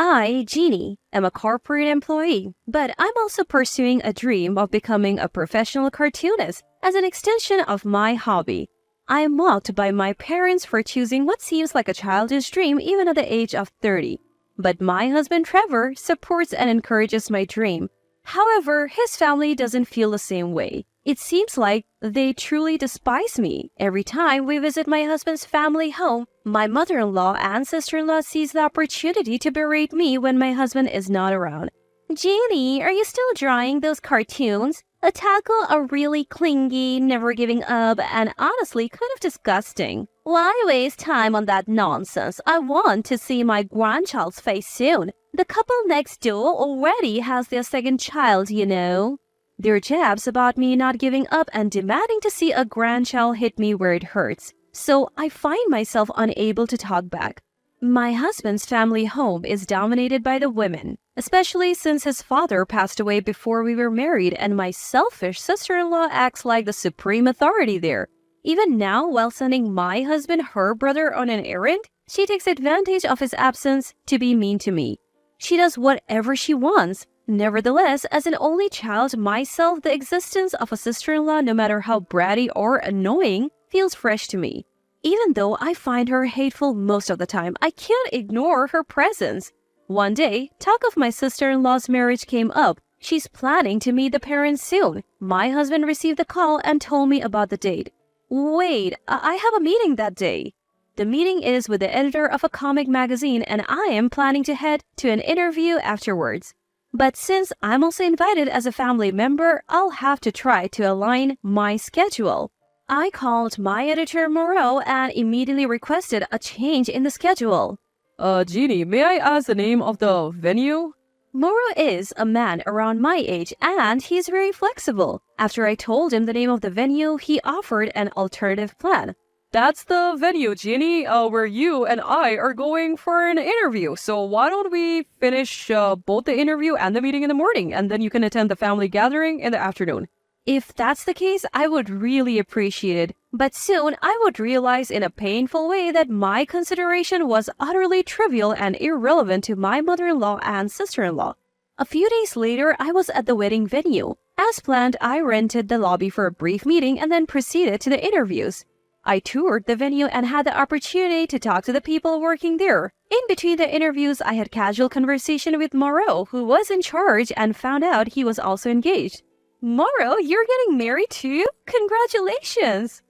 I, Jeannie, am a corporate employee, but I'm also pursuing a dream of becoming a professional cartoonist as an extension of my hobby. I am mocked by my parents for choosing what seems like a childish dream even at the age of 30. But my husband Trevor supports and encourages my dream. However, his family doesn't feel the same way. It seems like they truly despise me. Every time we visit my husband's family home, my mother-in-law and sister-in-law seize the opportunity to berate me when my husband is not around. Jeannie, are you still drawing those cartoons? A tackle are really clingy, never giving up, and honestly kind of disgusting. Why waste time on that nonsense? I want to see my grandchild's face soon. The couple next door already has their second child, you know. Their jabs about me not giving up and demanding to see a grandchild hit me where it hurts. So I find myself unable to talk back. My husband's family home is dominated by the women, especially since his father passed away before we were married and my selfish sister-in-law acts like the supreme authority there. Even now, while sending my husband her brother on an errand, she takes advantage of his absence to be mean to me. She does whatever she wants. Nevertheless, as an only child myself, the existence of a sister-in-law, no matter how bratty or annoying, feels fresh to me. Even though I find her hateful most of the time, I can't ignore her presence. One day, talk of my sister-in-law's marriage came up. She's planning to meet the parents soon. My husband received the call and told me about the date. Wait, I have a meeting that day. The meeting is with the editor of a comic magazine and I am planning to head to an interview afterwards. But since I'm also invited as a family member, I'll have to try to align my schedule. I called my editor Moreau and immediately requested a change in the schedule. Jeannie, may I ask the name of the venue? Moreau is a man around my age and he's very flexible. After I told him the name of the venue, he offered an alternative plan. That's the venue, Jeannie, where you and I are going for an interview. So why don't we finish both the interview and the meeting in the morning, and then you can attend the family gathering in the afternoon. If that's the case, I would really appreciate it. But soon, I would realize in a painful way that my consideration was utterly trivial and irrelevant to my mother-in-law and sister-in-law. A few days later, I was at the wedding venue. As planned, I rented the lobby for a brief meeting and then proceeded to the interviews. I toured the venue and had the opportunity to talk to the people working there. In between the interviews, I had casual conversation with Moreau, who was in charge, and found out he was also engaged. Moreau, you're getting married too? Congratulations!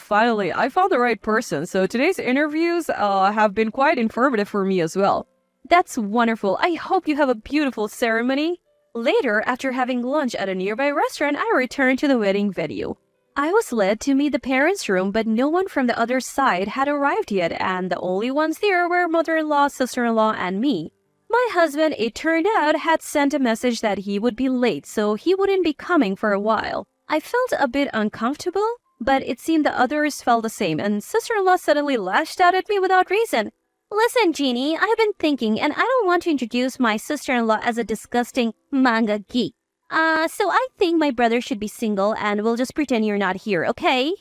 Finally, I found the right person, so today's interviews have been quite informative for me as well. That's wonderful. I hope you have a beautiful ceremony. Later, after having lunch at a nearby restaurant, I returned to the wedding venue. I was led to meet the parents' room, but no one from the other side had arrived yet, and the only ones there were mother-in-law, sister-in-law, and me. My husband, it turned out, had sent a message that he would be late, so he wouldn't be coming for a while. I felt a bit uncomfortable, but it seemed the others felt the same, and sister-in-law suddenly lashed out at me without reason. Listen, Jeannie, I've been thinking, and I don't want to introduce my sister-in-law as a disgusting manga geek. So I think my brother should be single and we'll just pretend you're not here, okay?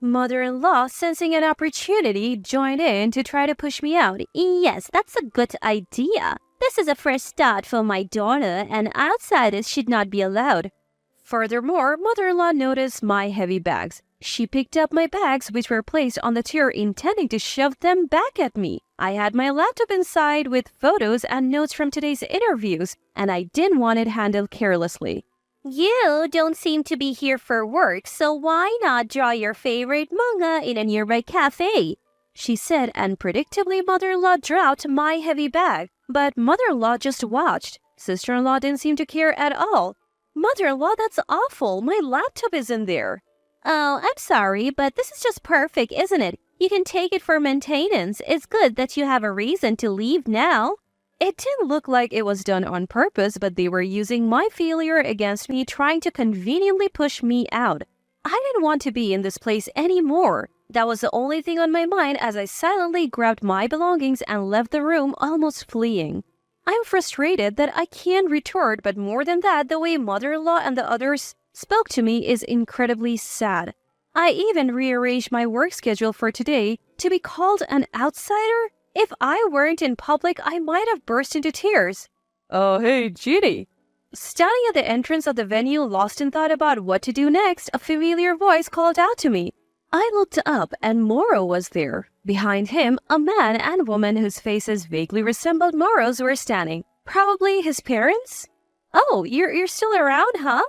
Mother-in-law, sensing an opportunity, joined in to try to push me out. Yes, that's a good idea. This is a fresh start for my daughter and outsiders should not be allowed. Furthermore, mother-in-law noticed my heavy bags. She picked up my bags, which were placed on the chair, intending to shove them back at me. I had my laptop inside with photos and notes from today's interviews, and I didn't want it handled carelessly. You don't seem to be here for work, so why not draw your favorite manga in a nearby cafe? She said, and predictably mother-in-law dropped my heavy bag. But mother-in-law just watched. Sister-in-law didn't seem to care at all. Mother-in-law, that's awful. My laptop is in there. Oh, I'm sorry, but this is just perfect, isn't it? You can take it for maintenance. It's good that you have a reason to leave now. It didn't look like it was done on purpose, but they were using my failure against me, trying to conveniently push me out. I didn't want to be in this place anymore. That was the only thing on my mind as I silently grabbed my belongings and left the room, almost fleeing. I'm frustrated that I can't retort, but more than that, the way mother-in-law and the others spoke to me is incredibly sad. I even rearranged my work schedule for today. To be called an outsider? If I weren't in public, I might have burst into tears. Hey, Jeannie. Standing at the entrance of the venue, lost in thought about what to do next, a familiar voice called out to me. I looked up and Morrow was there. Behind him, a man and woman whose faces vaguely resembled Morrow's were standing. Probably his parents? Oh, you're still around, huh?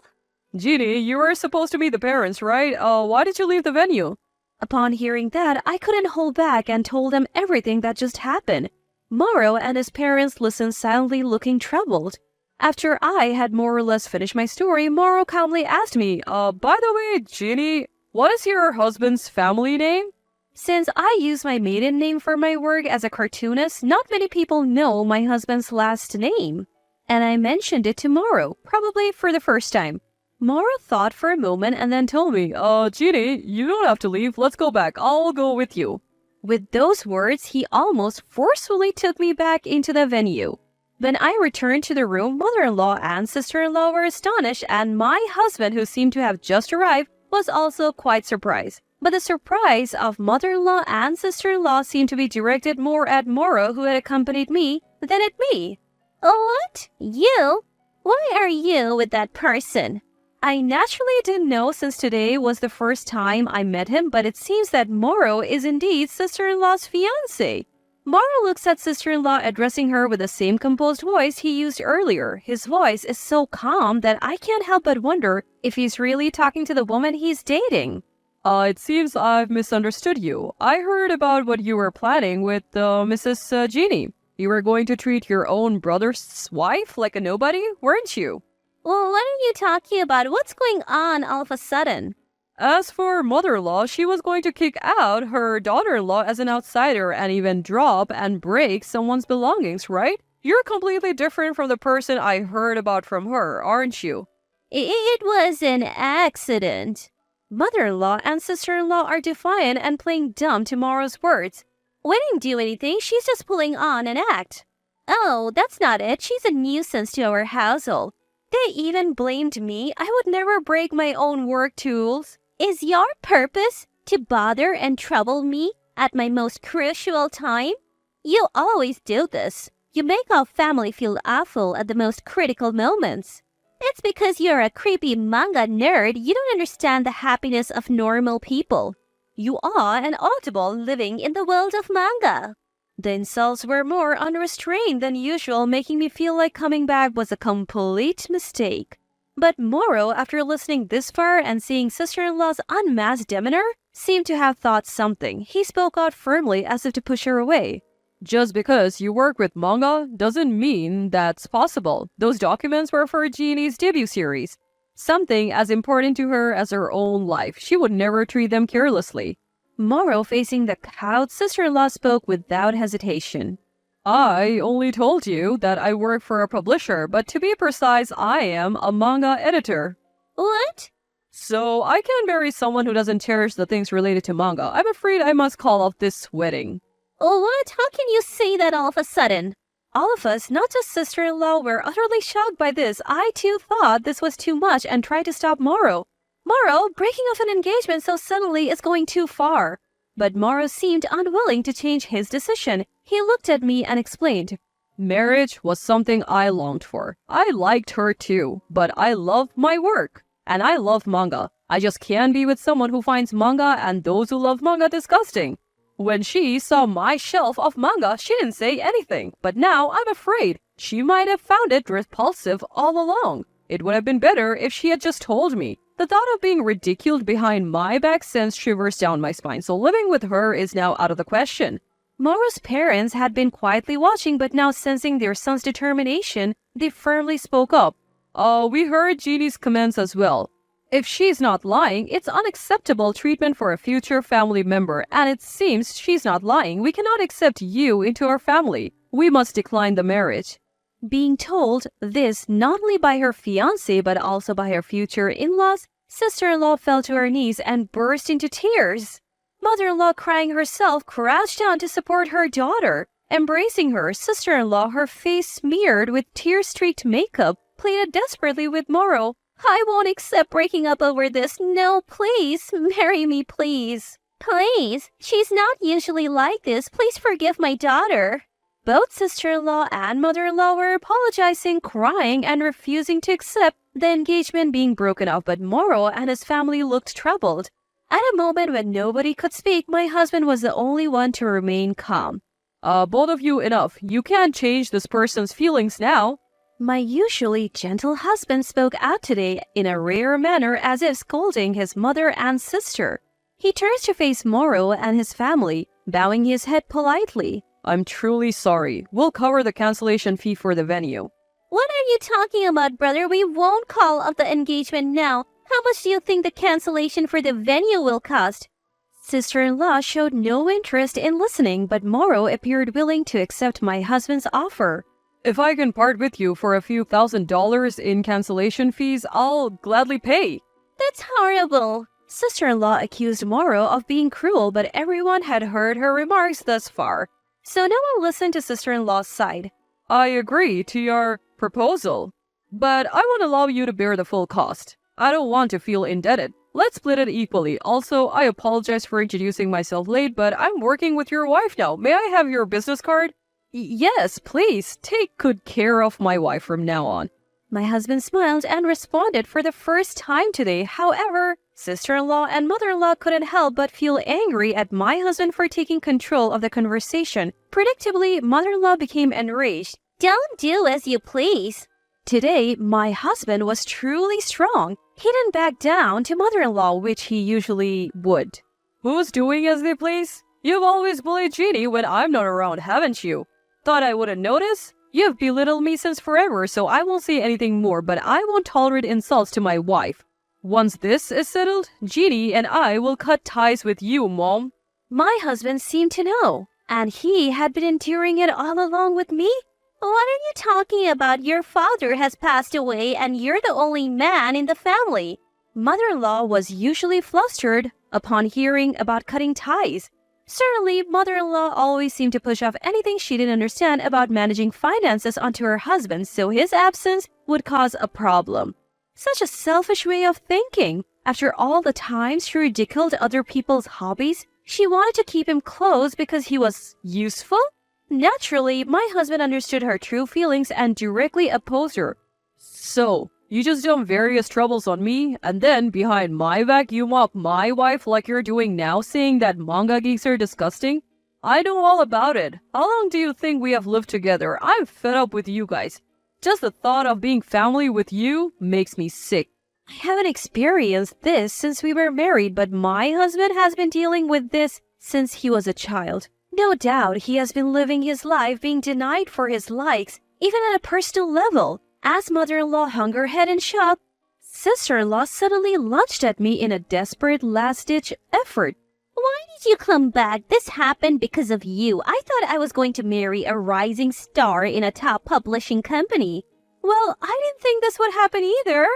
Jeannie, you were supposed to meet the parents, right? Why did you leave the venue? Upon hearing that, I couldn't hold back and told them everything that just happened. Morrow and his parents listened silently, looking troubled. After I had more or less finished my story, Morrow calmly asked me, by the way, Jeannie, what is your husband's family name? Since I use my maiden name for my work as a cartoonist, not many people know my husband's last name. And I mentioned it to Morrow, probably for the first time. Morrow thought for a moment and then told me, Jeannie, you don't have to leave. Let's go back. I'll go with you. With those words, he almost forcefully took me back into the venue. When I returned to the room, mother-in-law and sister-in-law were astonished, and my husband, who seemed to have just arrived, was also quite surprised. But the surprise of mother-in-law and sister-in-law seemed to be directed more at Morrow, who had accompanied me, than at me. Oh, what? You? Why are you with that person? I naturally didn't know since today was the first time I met him, but it seems that Morrow is indeed sister-in-law's fiancé. Morrow looks at sister-in-law addressing her with the same composed voice he used earlier. His voice is so calm that I can't help but wonder if he's really talking to the woman he's dating. It seems I've misunderstood you. I heard about what you were planning with Mrs. Jeannie. You were going to treat your own brother's wife like a nobody, weren't you? Well, why don't you talk about what's going on all of a sudden? As for mother-in-law, she was going to kick out her daughter-in-law as an outsider and even drop and break someone's belongings, right? You're completely different from the person I heard about from her, aren't you? It was an accident. Mother-in-law and sister-in-law are defiant and playing dumb to Morrow's words. We didn't do anything, she's just pulling on an act. Oh, that's not it. She's a nuisance to our household. They even blamed me. I would never break my own work tools. Is your purpose to bother and trouble me at my most crucial time? You always do this. You make our family feel awful at the most critical moments. It's because you're a creepy manga nerd. You don't understand the happiness of normal people. You are an audible living in the world of manga. The insults were more unrestrained than usual, making me feel like coming back was a complete mistake. But Morrow, after listening this far and seeing sister-in-law's unmasked demeanor, seemed to have thought something. He spoke out firmly as if to push her away. Just because you work with manga doesn't mean that's possible. Those documents were for Jeannie's debut series. Something as important to her as her own life. She would never treat them carelessly. Morrow, facing the cowed sister-in-law, spoke without hesitation. I only told you that I work for a publisher, but to be precise, I am a manga editor. What? So I can't marry someone who doesn't cherish the things related to manga. I'm afraid I must call off this wedding. Oh, what? How can you say that all of a sudden? All of us, not just sister-in-law, were utterly shocked by this. I too thought this was too much and tried to stop Morrow. Morrow, breaking off an engagement so suddenly is going too far. But Morrow seemed unwilling to change his decision. He looked at me and explained. Marriage was something I longed for. I liked her too, but I love my work. And I love manga. I just can't be with someone who finds manga and those who love manga disgusting. When she saw my shelf of manga, she didn't say anything. But now I'm afraid she might have found it repulsive all along. It would have been better if she had just told me. The thought of being ridiculed behind my back sends shivers down my spine, so living with her is now out of the question. Morrow's parents had been quietly watching, but now sensing their son's determination, they firmly spoke up. We heard Jeannie's comments as well. If she's not lying, it's unacceptable treatment for a future family member, and it seems she's not lying. We cannot accept you into our family. We must decline the marriage. Being told this not only by her fiancé but also by her future in-laws, sister-in-law fell to her knees and burst into tears. Mother-in-law, crying herself, crouched down to support her daughter. Embracing her, sister-in-law, her face smeared with tear-streaked makeup, pleaded desperately with Morrow. I won't accept breaking up over this. No, please, marry me, please. Please, she's not usually like this. Please forgive my daughter. Both sister-in-law and mother-in-law were apologizing, crying, and refusing to accept the engagement being broken off, but Moro and his family looked troubled. At a moment when nobody could speak, my husband was the only one to remain calm. Both of you, enough. You can't change this person's feelings now. My usually gentle husband spoke out today in a rare manner, as if scolding his mother and sister. He turns to face Moro and his family, bowing his head politely. I'm truly sorry. We'll cover the cancellation fee for the venue. What are you talking about, brother? We won't call off the engagement now. How much do you think the cancellation for the venue will cost? Sister-in-law showed no interest in listening, but Moro appeared willing to accept my husband's offer. If I can part with you for a few $1,000s in cancellation fees, I'll gladly pay. That's horrible. Sister-in-law accused Moro of being cruel, but everyone had heard her remarks thus far, so no one listened to sister-in-law's side. I agree to your proposal, but I won't allow you to bear the full cost. I don't want to feel indebted. Let's split it equally. Also, I apologize for introducing myself late, but I'm working with your wife now. May I have your business card? Yes, please. Take good care of my wife from now on. My husband smiled and responded for the first time today. However, sister-in-law and mother-in-law couldn't help but feel angry at my husband for taking control of the conversation. Predictably, mother-in-law became enraged. Don't do as you please. Today, my husband was truly strong. He didn't back down to mother-in-law, which he usually would. Who's doing as they please? You've always bullied Jeannie when I'm not around, haven't you? Thought I wouldn't notice? You've belittled me since forever, so I won't say anything more, but I won't tolerate insults to my wife. Once this is settled, Jeannie and I will cut ties with you, Mom. My husband seemed to know, and he had been enduring it all along with me? What are you talking about? Your father has passed away and you're the only man in the family. Mother-in-law was usually flustered upon hearing about cutting ties. Certainly, mother-in-law always seemed to push off anything she didn't understand about managing finances onto her husband, so his absence would cause a problem. Such a selfish way of thinking. After all the times she ridiculed other people's hobbies, she wanted to keep him close because he was useful? Naturally, my husband understood her true feelings and directly opposed her. So, you just dump various troubles on me, and then behind my back you mock my wife like you're doing now, saying that manga geeks are disgusting? I know all about it. How long do you think we have lived together? I'm fed up with you guys. Just the thought of being family with you makes me sick. I haven't experienced this since we were married, but my husband has been dealing with this since he was a child. No doubt he has been living his life being denied for his likes, even at a personal level. As mother-in-law hung her head in shock, sister-in-law suddenly lunged at me in a desperate last-ditch effort. Why did you come back? This happened because of you. I thought I was going to marry a rising star in a top publishing company. Well, I didn't think this would happen either.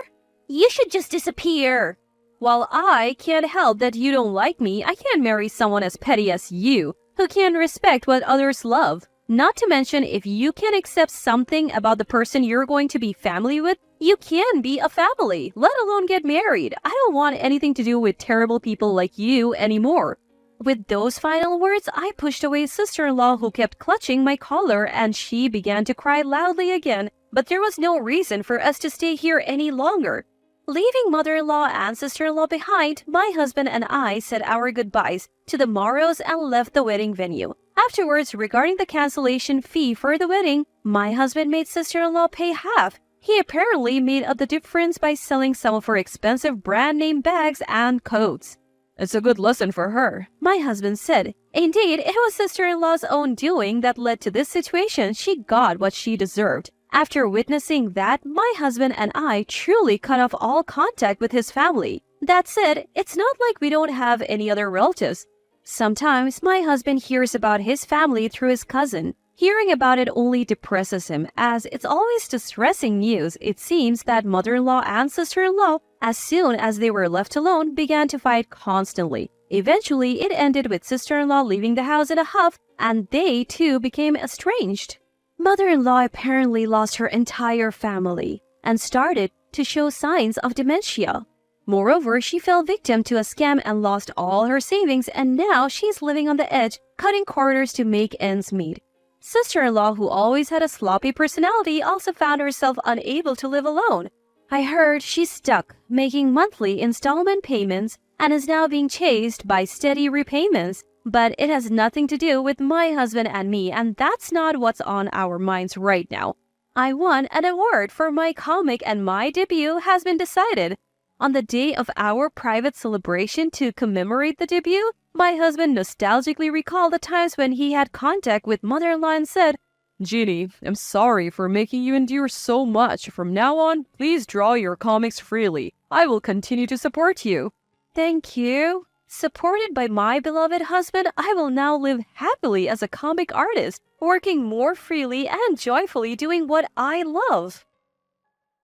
You should just disappear. While I can't help that you don't like me, I can't marry someone as petty as you, who can respect what others love. Not to mention, if you can accept something about the person you're going to be family with, you can be a family, let alone get married. I don't want anything to do with terrible people like you anymore. With those final words, I pushed away sister-in-law who kept clutching my collar, and she began to cry loudly again, but there was no reason for us to stay here any longer. Leaving mother-in-law and sister-in-law behind, my husband and I said our goodbyes to the Morrows and left the wedding venue. Afterwards, regarding the cancellation fee for the wedding, my husband made sister-in-law pay half. He apparently made up the difference by selling some of her expensive brand-name bags and coats. It's a good lesson for her, my husband said. Indeed, it was sister-in-law's own doing that led to this situation. She got what she deserved. After witnessing that, my husband and I truly cut off all contact with his family. That said, it's not like we don't have any other relatives. Sometimes my husband hears about his family through his cousin. Hearing about it only depresses him, as it's always distressing news. It seems that mother-in-law and sister-in-law, as soon as they were left alone, began to fight constantly. Eventually, it ended with sister-in-law leaving the house in a huff, and they too became estranged. Mother-in-law apparently lost her entire family and started to show signs of dementia. Moreover, she fell victim to a scam and lost all her savings, and now she's living on the edge, cutting corners to make ends meet. Sister-in-law, who always had a sloppy personality, also found herself unable to live alone. I heard she's stuck, making monthly installment payments, and is now being chased by steady repayments. But it has nothing to do with my husband and me, and that's not what's on our minds right now. I won an award for my comic and my debut has been decided. On the day of our private celebration to commemorate the debut, my husband nostalgically recalled the times when he had contact with mother-in-law and said, Jeannie, I'm sorry for making you endure so much. From now on, please draw your comics freely. I will continue to support you. Thank you. Supported by my beloved husband, I will now live happily as a comic artist, working more freely and joyfully doing what I love.